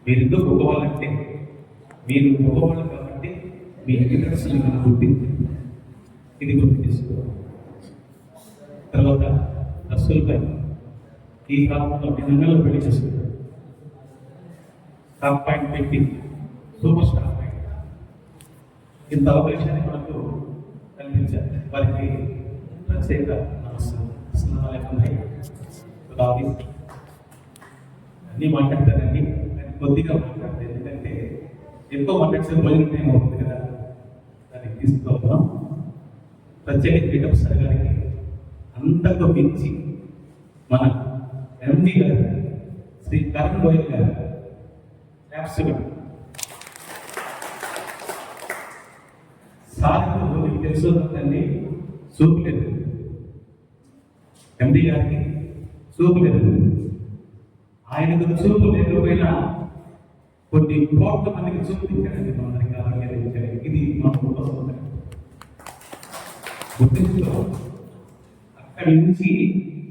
మీరు ఎందుకు గొప్పవాళ్ళంటే మీరు గొప్పవాళ్ళు కాబట్టి మీ ఎవిడెన్స్ గుర్తించి ఇది గుర్తు చేసుకోవాలి. తర్వాత రసూల్ గారు ఈ కాలంలో నిజంగా పెళ్లి చేసుకుంటారు. టాప్ పాయింట్ పెట్టి సూపర్ స్టార్ పాయింట్ ఇంత అవకాశాన్ని మనకు కల్పించారు. వారికి ప్రత్యేక నమస్కారం. అన్నీ మాట్లాడతారండి, కానీ కొద్దిగా మాట్లాడతారు. ఎందుకంటే ఎక్కువ మాట్లాడితే భోజనం టైం అవుతుంది కదా, దానికి తీసుకుంటున్నాం. ప్రత్యేక పీఠం సార్ గారికి అంతకు మించి మన ఎండి గారు శ్రీ కరణ్ గోయల్ గారు సార్కు మీకు తెలుసుందండి, సూపు లేదు. ఎండి గారికి సూపు లేదు. ఆయనకు చూపు లేకపోయినా కొన్ని కోట్ల మందికి చూపించారండి. మనందరికీ ఆరోగ్యాలు. ఇది మన కోసం గుర్తించుకో. అక్కడి నుంచి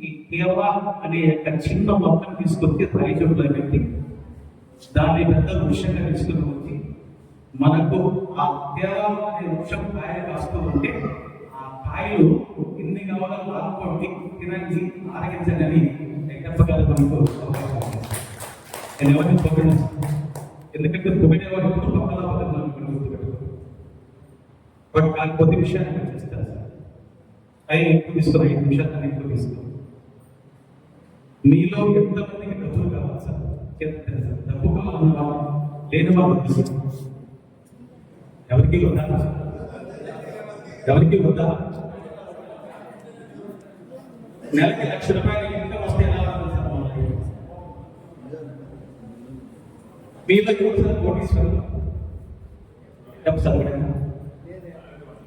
ఈ కేవా అనే యొక్క చిన్న మొత్తం తీసుకొచ్చి రాయి చోట్ల పెట్టి దాన్ని పెద్ద వృక్షంగా తీసుకుని వచ్చి మనకు ఆ కేవా అనే వృక్షం కాయ కాస్తూ ఉంటే ఆ కాయలు ఎన్ని కావాలో లాక్కోండి, తినండి, ఆరగించండి చెప్పగలరు మనకు అవకాశం. నేను ఎవరిని పొగడను, ఎందుకంటే పొగిడేవారు ఎప్పుడు పక్కన గుర్తుపెట్టుకో. బట్ ఆ కొద్ది విషయాన్ని చేస్తారు సార్. అవి ఎక్కువ తీసుకుని 5 నిమిషాలు ఎక్కువ తీసుకుని మీలో ఎంతమందికి డబ్బులు కావాలి సార్? చెప్తారు సార్. డబ్బు కావాలన్నా లేని వాళ్ళు తీసుకుంటారు. ఎవరికి వద్దా? ఎవరికి వద్దా? నెలకి ₹1,00,000 ఇంకా వస్తే ఎలా ఉంటుంది సార్? మీలో ఎవరు సార్ కోటీశ్వరులు? డబ్బు సార్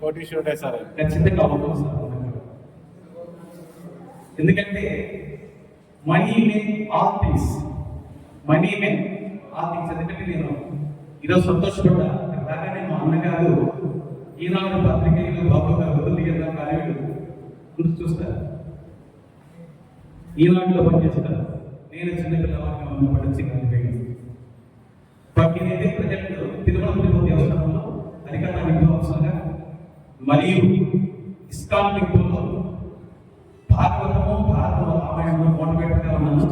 కోటీశ్వరుడే సార్. ఖచ్చితంగా అవుతుంది సార్. ఎందుకంటే money men all things. Money men all things. ఎందుకంటే నేను ఈరోజు సంతోషపడ్డా. రాగానే మా అన్నగారు ఈనాడు పత్రికలు బాబు గారు లీగల్గా కానీ చూస్తారు. ఈనాడులో పనిచేస్తారు. నేను చిన్నపిల్లవాడిగా ఉన్నప్పటి నుంచి కలిగిపోయాను. నేనైతే ప్రజెంట్ తిరుమల తిరుపతి దేవస్థానంలో హరికథ విద్వాంసంగా మరియు ఇస్కాన్ టెంపుల్లో భాగవతము, భారతము, రామాయణంలో మోటివేట్గా ఉన్నాను.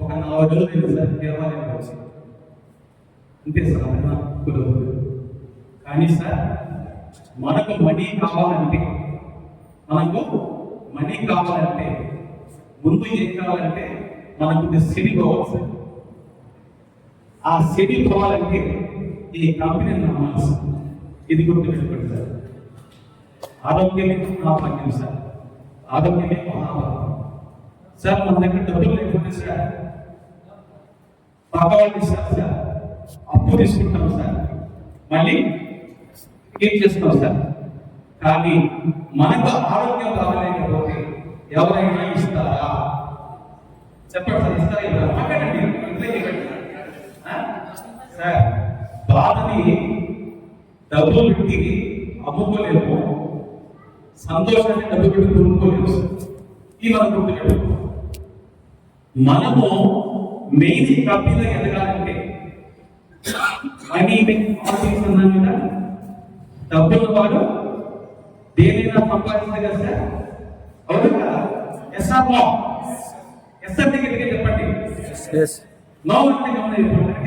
ఒక 4 రోజులు నేను సార్ దేవాలయానికి వచ్చాను. అంతే సార్ గురువు. కానీ సార్ మనకు మనీ కావాలంటే ముందు ఏం కావాలంటే మనకు సిరి పోవాలి సార్. ఆ సిరి పోవాలంటే ఈ కంపెనీ నమ్మాలి సార్. ఇది గుర్తుపెట్టుకోండి సార్. ఆరోగ్యమే మహాభాగ్యం సార్. ఆరోగ్యమే మహాభాగ్యం సార్. మన దగ్గర డబ్బులు లేకపోతే సార్ పక్కవాళ్ళు ఇస్తారు సార్, అప్పు తీసుకుంటాం సార్, మళ్ళీ ఏం చేస్తాం సార్. కానీ మనకు ఆరోగ్యం కావాలేకపోతే ఎవరైనా ఇస్తారా? చెప్పండి సార్. ఇస్తారా? సార్ బాధని డబ్బులు పెట్టి అమ్ముకోలేము, సంతోషాన్ని డబ్బు పెట్టి కొనుక్కోలేము సార్. ఈ మనం గుర్తుపెట్టుకో. మనము మెయిన్ కంపెనీలో ఎదగాలంటే మనీ అన్నాను కదా, డబ్బుల వాడు దేనైనా సంపాదించే కదా సార్. అవును కదా? Yes or no? ఎస్ఆర్ టికెట్ చెప్పండి. నో అంటే చెప్పండి.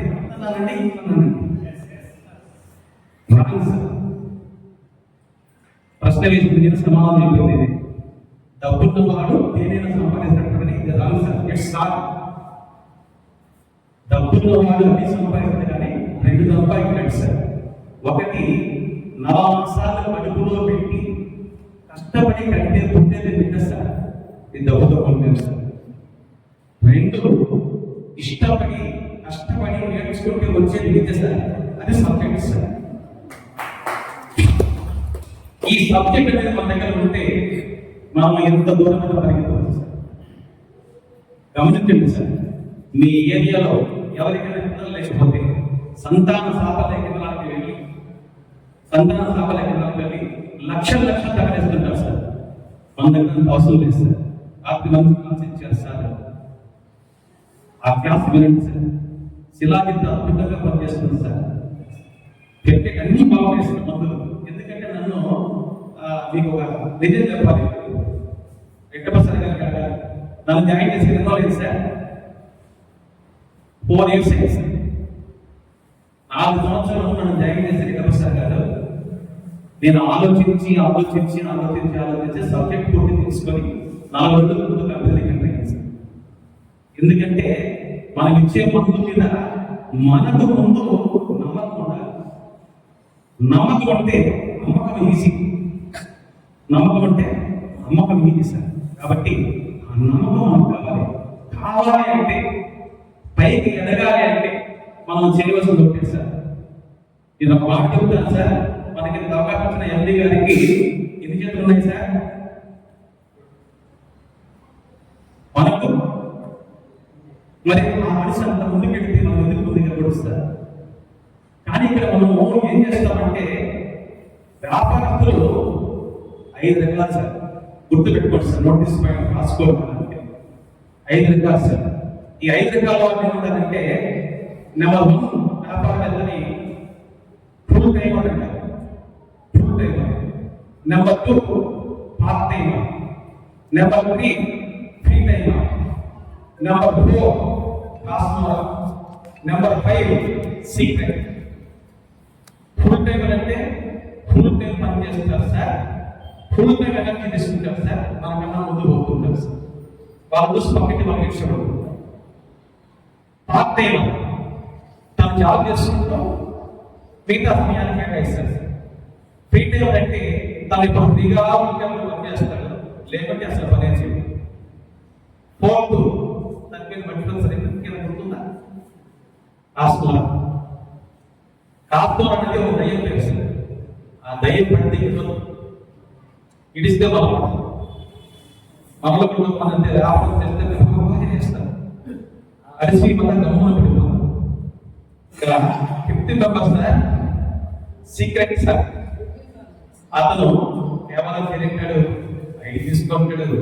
ప్రశ్న వేసింది, నేను సమాధానం చెప్పింది. డబ్బున్న వాడు దేనైనా సంపాదించడం ఇది రాంగ్ సార్. It's not. డబ్బున్న వాడు అన్ని సంపాదించడం కానీ 2 సంపాదించలేదు సార్. ఒకటి 4 మాసాలు కడుపులో పెట్టి కష్టపడి కట్టే పుట్టేది బిడ్డ సార్. ఇది డబ్బుతో కొనలేదు సార్. 2 ఇష్టపడి కష్టపడి నేర్చుకుంటే వచ్చేది విద్య సార్. అది సబ్జెక్ట్ సార్. ఈ సబ్జెక్ట్ అనేది మన దగ్గర ఉంటే మనం ఎంత దూరం పరిగెత్తవచ్చు సార్. గమనించండి సార్. మీ ఏరియాలో ఎవరికైనా పిల్లలు లేకపోతే సంతాన సాఫల్య కేంద్రాలకు వెళ్ళి లక్షలు తగలేస్తుంటారు సార్. మన దగ్గర అవసరం లేదు సార్. రాత్రి మంచి క్లాస్ ఇచ్చారు సార్. ఆ క్లాస్ వినండి సార్. శిలాజిత్ అద్భుతంగా పనిచేస్తుంది సార్. క్రికెట్ అన్ని బాగున్నాయి సార్ మందులు. ఎందుకంటే నన్ను మీకు ఒక నిజం చెప్పాలి, రెడ్డపసరి గారు నన్ను జాయిన్ చేసి ఎన్నో లేదు సార్, 4 years అయింది సార్. 4 సంవత్సరాలు నన్ను జాయిన్ చేసి రెడ్డపసరి గారు నేను ఆలోచించి సబ్జెక్ట్ పూర్తి తీసుకొని 4 రోజుల ముందు కంపెనీకి ఎంటర్ అయ్యాను సార్. ఎందుకంటే మనం ఇచ్చే మందు మీద మనకు ముందు నమ్మకం ఉండాలి. నమ్మకం అంటే అమ్మకం ఈజీ, సార్. కాబట్టి ఆ నమ్మకం మనకు కావాలి అంటే పైకి ఎదగాలి అంటే మనం చేయవలసింది ఒకటే సార్. నేను ఒక మాట చెప్తాను సార్, మనకి అవకాశం వచ్చిన ఎండి గారికి ఎన్ని చేతులు ఉన్నాయి సార్? మనకు మరి ఆ మనిషి అంత ముందుకెళ్తే మనం ఎందుకు ముందుకెళ్ళకూడదు? కానీ ఇక్కడ మనము ఏం చేస్తామంటే వ్యాపారస్తులు 5 రకాలు సార్, గుర్తుపెట్టుకోండి సార్, నోటీస్ పైన రాసుకోవాలంటే 5 రకాలు సార్. ఈ 5 రకాల వాళ్ళు ఏమంటారంటే, నెంబర్ 1 వ్యాపారవేత్తని ఫుల్ టైమర్ అంటారు, full timer. Number 2 part timer. Number 3 free timer. Number 4 కాస్మోరా. Number 5 secret. ఫుల్ టైమర్ అంటే ఫుల్ టైం పని చేస్తుంటారు సార్, ఫుల్ టైం ఎనర్జీ తీసుకుంటారు సార్, మనకన్నా ముందు పోతుంటారు సార్, వాళ్ళు చూసి పక్కటి మనకి ఇష్టపడుతుంది. పార్ట్ టైమర్ తను జాబ్ చేసుకుంటూ మిగతా సమయాన్ని కేటాయిస్తారు సార్. ఫ్రీ టైమర్ అంటే తను ఇప్పుడు ఫ్రీగా పని చేస్తాడు, లేకపోతే అసలు పని చేయడు. 4th దాని పేరు మల్టిపుల్ సరిగ్గా గుర్తుందా? కాస్మోరా. కాస్మోరా అనేది ఒక దయ్యం పేరు సార్. ఆ దయ్యం పడితే ఇడిస్తే మనలో మన వ్యాపారం చేస్తారు, అరిసి మన గమ్మున పడిపోతాం. ఇక్కడ 50 మెంబర్స్ సార్, సీక్రెట్ సార్. అతను కేవలం తిరిగాడు, ఐడి తీసుకుంటాడు,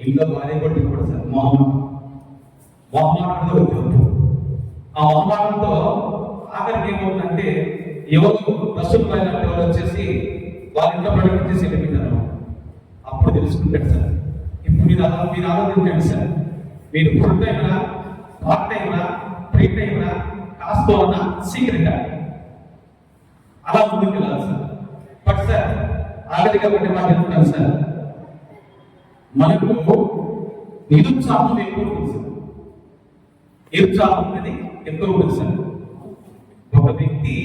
ఇంట్లో భార్య కొట్టుకోడు సార్. మొహమాటంతో వచ్చాడు. ఆ మొహమాటంతో ఆఖరికి ఏమవుతుందంటే ఎవరు బస్సులు పైన వచ్చేసి వాళ్ళ ఇంట్లో పడిచేసి వెళ్ళిపోయినారు. అప్పుడు తెలుసుకుంటాడు సార్. ఇప్పుడు మీరు ఆలోచించండి సార్, మీరు ఫుల్ టైమరా, పార్ట్ టైమరా, ఫ్రీ టైమరా, కాస్పోనా, సీక్రెటా? అలా ముందుకు వెళ్ళాలి సార్. బట్ సార్ ఆఖరిగా ఒకటి మాట చెప్తాను సార్, మనకు నిరుత్సాహం ఎక్కువ ఉంటుంది సార్. నిరుత్సాహం అనేది ఎక్కువ ఉంటుంది సార్. ఒక వ్యక్తి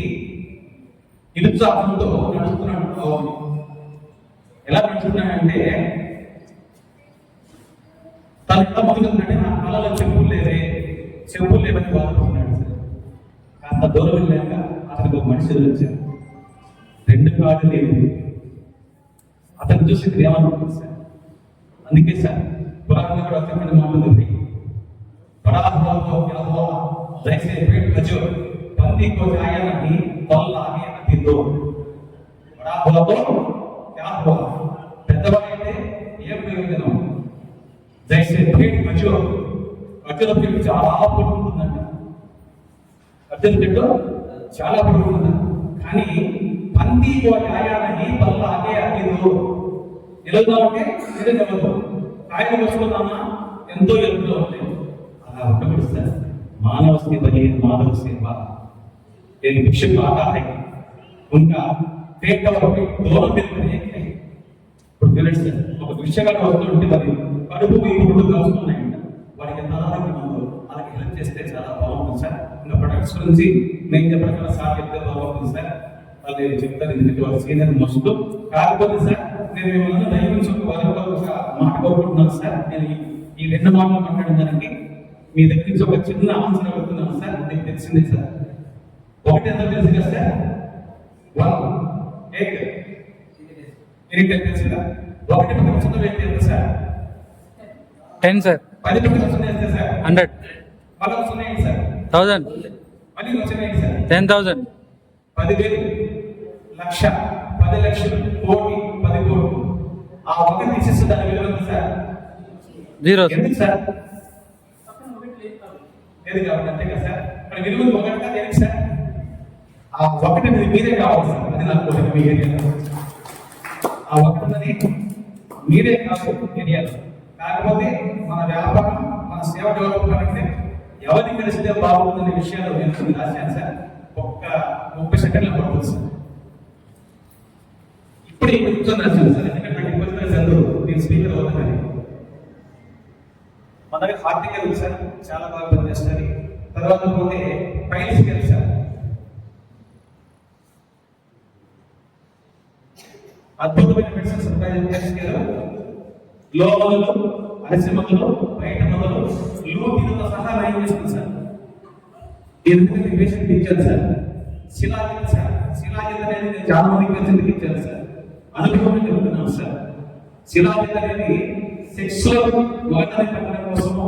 నిరుత్సాహంతో నడుస్తున్నాడు. ఎలా నడుస్తున్నాడంటే తను ఎలా మొదలుందంటే నా కాలంలో చెప్పులు లేవని బాధపడుతున్నాడు సార్. కాస్త దూరం వెళ్ళాక అతనికి ఒక మనిషి వచ్చారు, 2 కాళ్ళు లేదు. అతను చూసి ఏమనుకుంటుంది సార్? అందుకే సార్ పురాణంలో కూడా చెప్పిన మాట ఉంది, जैसे पेट खजो बंदी को जाया नहीं बल आगे अति दो बड़ा हुआ तो क्या हुआ పెద్దవాడైతే ఏం ప్రయోజనం? జైసే పేట్ ఖజో, ఖజుల చెట్టు చాలా పొడుగుంటుందంట, ఖజుల చెట్టు చాలా పొడుగుంటుందంట. కానీ పంది కో జాయా नहीं बल आगे अति दो, నిలబడాలంటే నిలబడదు, కాయలు వస్తున్నామా ఎంతో ఎత్తులో ఉంది. అలా ఉండకూడదు సార్. मानव से बने मानव सेवा, एक भिक्षुक आता है, उनका पेट और पेट दोनों मिलकर एक है. ఇప్పుడు తెలుసు సార్, ఒక భిక్షగాడు వస్తుంటే మరి కడుపు ఇప్పుడు కాస్తున్నాయంట, వాడికి తలాలకి మనం వాళ్ళకి హెల్ప్ చేస్తే చాలా బాగుంటుంది సార్. ఇంకా ప్రొడక్ట్స్ గురించి నేను చెప్పడం సార్ చెప్తే బాగుంటుంది సార్. వాళ్ళు నేను చెప్తాను, ఎందుకంటే వాళ్ళు సీనియర్ మోస్ట్. కాకపోతే సార్ నేను మిమ్మల్ని దయచేసి ఒక మాట కోరుకుంటున్నాను సార్. నేను ఈ 2 మాటలు మాట్లాడిన దానికి మీ దగ్గర నుంచి ఒక చిన్న ఆన్సర్ అడుగుతున్నాను సార్. మీకు తెలిసిందే సార్, ఒకటి ఎంత తెలుసు కదా సార్? 1 తెలిసిందా? 1 వ్యక్తి ఎంత సార్? 10 సార్. 10 ఎంత సార్? 100. మళ్ళీ వస్తున్నాయి సార్ 1000. మళ్ళీ వచ్చినాయి సార్ 10,000. 10,000, లక్ష, 10 లక్షలు, కోటి, 10 కోట్లు. ఆ ఒక తీసేస్తే దాని విలువ ఎంత సార్? 0. ఎందుకు సార్? లేదు కాబట్టి అంతే కదా సార్. మరి విలువలు ఒకటిగా దేనికి సార్? ఆ ఒకటి మీరే కావాలి సార్, అది నాకు కోరిక మీ ఏరియాలో. ఆ ఒకటి మీరే కాదు ఏరియాలో. కాకపోతే మన వ్యాపారం, మన సేవ డెవలప్ అంటే ఎవరిని కలిసితే బాగుందనే విషయాలు నేను రాశాను సార్. ఒక్క 30 సెకండ్ల పడుతుంది సార్. ఇప్పుడు కూర్చొని రాశాను సార్, ఎందుకంటే చదువు నేను స్పీకర్ అవుతానని. మన దగ్గర హార్టికల్ ఉంది సార్, చాలా బాగా పనిచేస్తుంది. తర్వాత పోతే పైల్స్ స్కేల్ సార్, అద్భుతమైన మెడిసిన్స్ ఉంటాయి. లోపలు అరిసి మందులు, బయట మందులు, లూపిలతో సహా నయం చేస్తుంది సార్. ఎందుకంటే పేషెంట్ ఇచ్చారు సార్. శిలాజిత్ సార్, శిలాజిత్ అనేది నేను చాలా మంది పేషెంట్కి ఇచ్చాను సార్, అనుభవం చెబుతున్నాను సార్. శిలాజిత్ అనేది సెక్స్ లో వాతాన్ని పెట్టడం కోసము,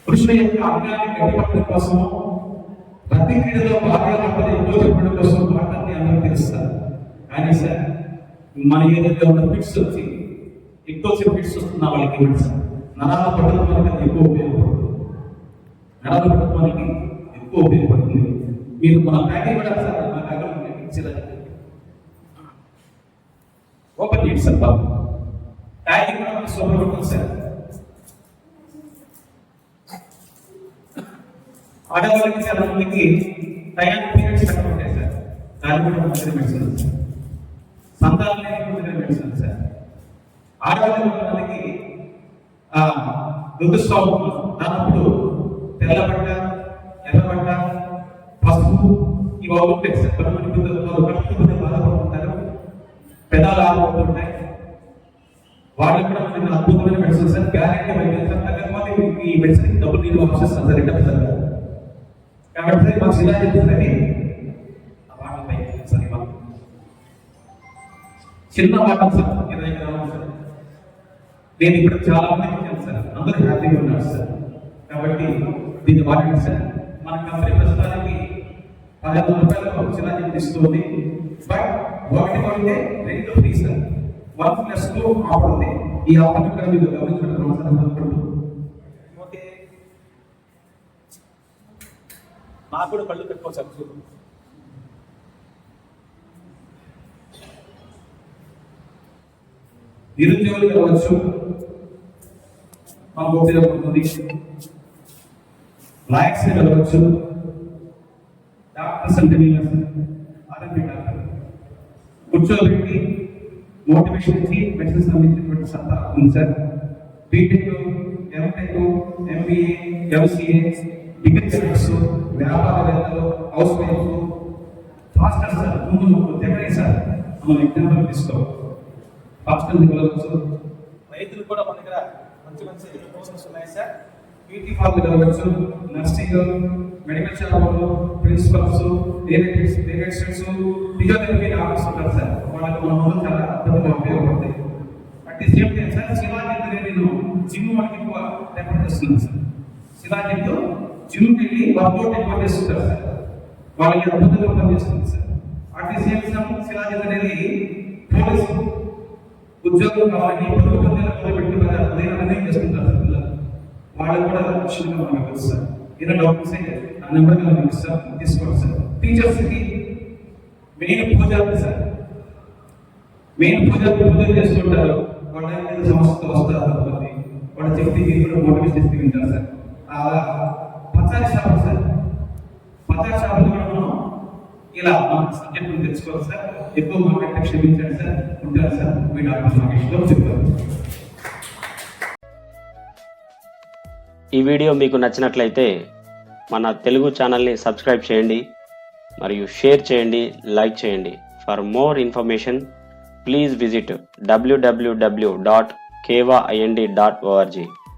పురుషుల యొక్క అంగాన్ని గట్టిపట్టడం కోసము, ప్రతి క్రీడలో బాగా పట్టడం ఎక్కువ చెప్పడం కోసం వాటాన్ని అందరూ తెలుస్తారు. కానీ సార్ మన ఏదైతే ఉన్న ఫిట్స్ వచ్చి ఎక్కువ ఫిట్స్ వస్తున్న వాళ్ళకి ఇవ్వండి సార్. నరాల పట్టడానికి ఎక్కువ ఉపయోగపడుతుంది, నరాల పట్టడానికి ఎక్కువ ఉపయోగపడుతుంది. మీరు మన ప్యాకేజ్ కూడా సార్ నా దగ్గర ఓపెన్ చేయండి సార్ బాబు. ప్యాకింగ్ కూడా మనకి సూపర్ ఉంటుంది సార్. ఆడవాళ్ళకి చాలా మందికి టైం పీరియడ్స్ తక్కువ ఉంటాయి సార్, దాని కూడా మంచి మెడిసిన్ సార్. సంతానం లేని మెడిసిన్ సార్. ఆడవాళ్ళకి కొంతమందికి ఋతుస్రావం దానప్పుడు తెల్లబట్ట, ఎర్రబట్ట, పసుపు ఇవి అవుతుంటాయి సార్. కొంతమంది బాధపడుతుంటారు, పెదాలు ఆగిపోతుంటాయి. వాళ్ళకి కూడా మనకి అద్భుతమైన medicine sir, guarantee medicine sir. తగ్గకపోతే ఈ మెడిసిన్ డబ్బులు నేను ఆప్షిస్తాను సార్, రెండవ సార్. కాబట్టి సార్ మాకు ఇలా చెప్తుందని సార్, చిన్న వాటర్ సార్ 20 గ్రాములు సార్. నేను ఇప్పుడు చాలా మందికి ఇచ్చాను సార్, అందరూ హ్యాపీగా ఉన్నారు సార్. కాబట్టి దీన్ని వాడండి సార్. మన కంపెనీ ప్రస్తుతానికి 15 రూపాయలకు శిలాజిత్ ఇస్తుంది. బట్ ఒకటి కొంటే 2 ఫ్రీ సార్, 1+2 ఆఫర్ ఉంది. ఈ ఆఫర్ కూడా మీరు గమనించడం సార్. ఓకే, నాకు కూడా కళ్ళు పెట్టుకోవచ్చు సార్. నిరుద్యోగులు కావచ్చు, మాకు ఉపయోగపడుతుంది. లాయర్స్ కావచ్చు, డాక్టర్స్ అంటే ఆర్ఎంపీ డాక్టర్ కూర్చోబెట్టి మోటివేషన్ ఇచ్చి మెడిసిన్స్ అందించినటువంటి సత్తా ఉంది sir. BTech, MTech, MBA, MCA, degree students, వ్యాపారవేత్తలు, హౌస్ వైఫ్, ఫాస్టర్ సార్, ముందు దగ్గరే సార్ మనం ఎగ్జాంపుల్ తీసుకోవాలి. ఫాస్టర్ కావచ్చు, రైతులు కూడా మన దగ్గర మంచి మంచి కోర్సెస్ ఉన్నాయి సార్. పీటీ ఫార్మ్ కావచ్చు, నర్సింగ్, మెడికల్ షాపులు, ప్రిన్సిపల్స్, డైరెక్టర్స్, ఫిజియోథెరపీ డాక్టర్స్ ఉంటారు సార్. వాళ్ళకి మన ముందు చాలా అద్భుతంగా ఉపయోగపడతాయి. At the same time sir, shilajit అనేది నేను జిమ్ వాళ్ళకి ఎక్కువ రెఫర్ చేస్తున్నాను సార్. శిలాజిత్ జిమ్కి వెళ్ళి వర్కౌట్ ఎక్కువ చేస్తుంటారు సార్, వాళ్ళకి అద్భుతంగా పనిచేస్తుంది sir. At the same time shilajit అనేది పోలీసు ఉద్యోగం కావాలని పొదుపు పెట్టుబడి చేస్తుంటారు సార్ పిల్లలు. వాళ్ళకి కూడా లక్ష్యంగా మనకు తెలుసు సార్. ఏదైనా డౌట్స్ అయితే ఆ నెంబర్ మీకు సార్ తీసుకోండి సార్. టీచర్స్కి మెయిన్ పూజారి సార్, మెయిన్ పూజలు చేస్తుంటారు. వాళ్ళ సంస్థ వస్తారు, వాళ్ళ చెప్తే కూడా మోటివేషన్ చేస్తూ వింటారు సార్. అలా పచారీ షాపులు సార్, పచారీ షాపులు కూడా మనం ఇలా సబ్జెక్టులు తెచ్చుకోవాలి సార్. ఎక్కువ మాట్లాడితే క్షమించండి సార్. ఉంటారు సార్, మీ డాక్టర్ నాగేశ్వరరావు చెప్తారు. ఈ వీడియో మీకు నచ్చినట్లయితే మన తెలుగు ఛానల్ని సబ్స్క్రైబ్ చేయండి మరియు షేర్ చేయండి, లైక్ చేయండి. For more information please visit www.kevaind.org.